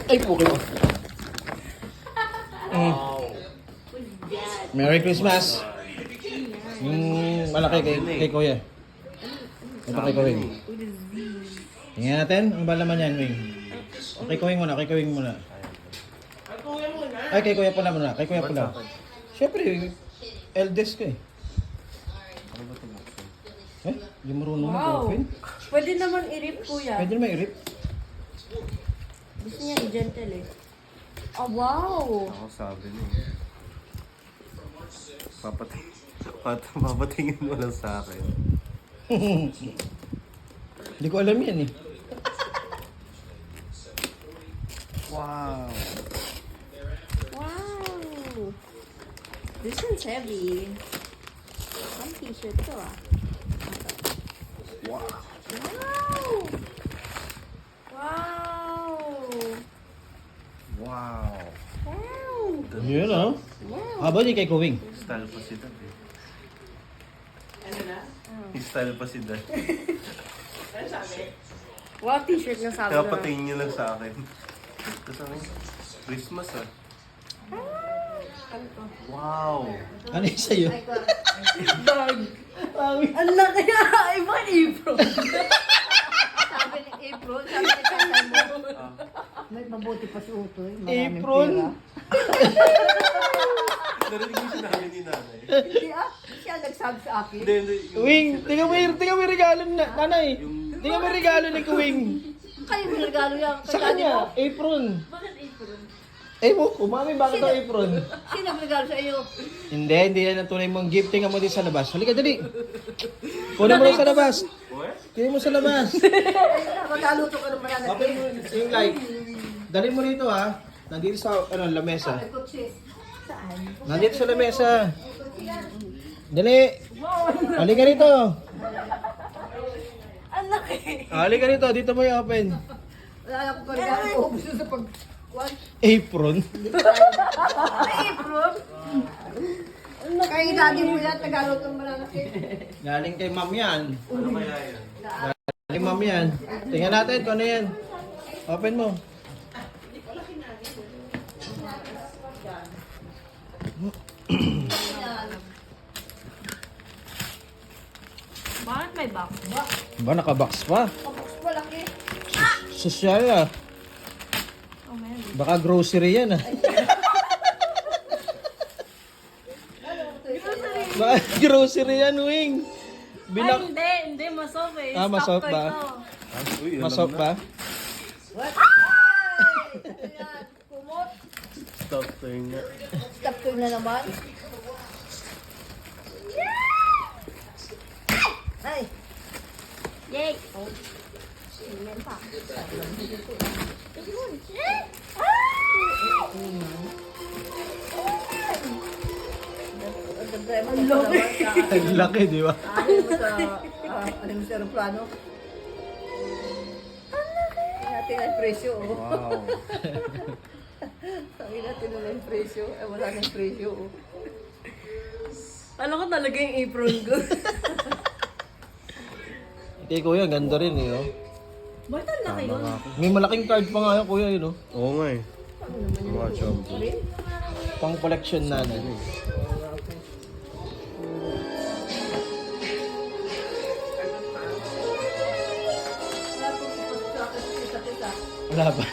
Ay, puki mo. Merry Christmas. Yung malaki kay Kuya. Ito kay Kuya. Tingnan natin, ang balaman yan, Wing. Kay Kuya muna, kay Kuya muna. Ay, kay Kuya pala muna, kay Kuya pala. Siyempre, eldest ka eh. Eh, di marunong mag-open. Pwede naman i-rip, kuya. Pwede naman i-rip. Gusto niya i-gentle eh. Oh, wow! Ako sabi niya. Papatingin mo lang sa akin. Hindi ko alam yan eh. Wow! Wow! This one's heavy. Ang t-shirt to ah. Wow! Wow! Wow! Wow! Wow! Yun ah. Wow! Habang di kay Kuwing. Style pa si Dad eh. Style pa si Dad. Wow, t-shirt na sabi Kaya na. patingin niyo lang sa akin. Tapos ano? Christmas ah. Wow! Ano yung sa'yo? Bag! Ang laki na! Iba April! Sabi ni April, sabi ni tatay mo. May mabuti pa si Utoy. Apron. Narinig mo sinabi ni nanay. Hindi siya nagsabi sa akin. Hindi. Wing, tingnan mo yung regalo na, nanay. Tingnan mo yung regalo ni Kuwing. Kayo may regalo yan. Sa kanya, apron. Bakit April? Eh mo, umami, bakit ang apron? Sino nagregalo sa iyo? Hindi yan ang tunay mong gift. Tingnan mo din sa labas. Halika, dali. Kunin mo lang sa labas. Tingnan mo sa labas. Magaluto ka naman na. Open mo yung light. Dali mo rito ha. Nandito sa lamesa. Kutsi. Saan? Nandito sa lamesa. Dali. Halika rito. Ang laki! Halika rito. Dito mo i-open. Wala akong regalo ko. Gusto sa pag... Apron. April? Kaya daddy mo yan. Tagaluto mo na natin. Galing kay ma'am yan. Ano kaya yan? Galing ma'am yan. Tingnan natin kung ano yan. Open mo. Bakit may box? Ba, nakabox pa. Kapos malaki. Sosyal ah. Oh, man. Baka grocery yan ah. Baka grocery yan, Wing. Ay, hindi. Masok eh. Ah, masok Stop ba? toy to. Uy, alam Masok na. ba? What? Ay! Ito yan. Kumot. Stop toy nga. Stop ko na naman. Ay! Yay! Oh. Yan pa. Ang laki. Ang laki, di ba? Ano mo sa aeroplano? Natin ang presyo, oh. Wow! Sabi natin na yung presyo. Eh, wala nang presyo, oh. Alam ko talaga yung apron ko. Kay kuya, ganda rin eh. Oh. Bakit ang laki yun? May malaking card pa nga yun, kuya, yun. Oh. Oo nga eh. Mga jumbo. Pang collection natin. Wala po sa akin sa isa-isa. Wala ba?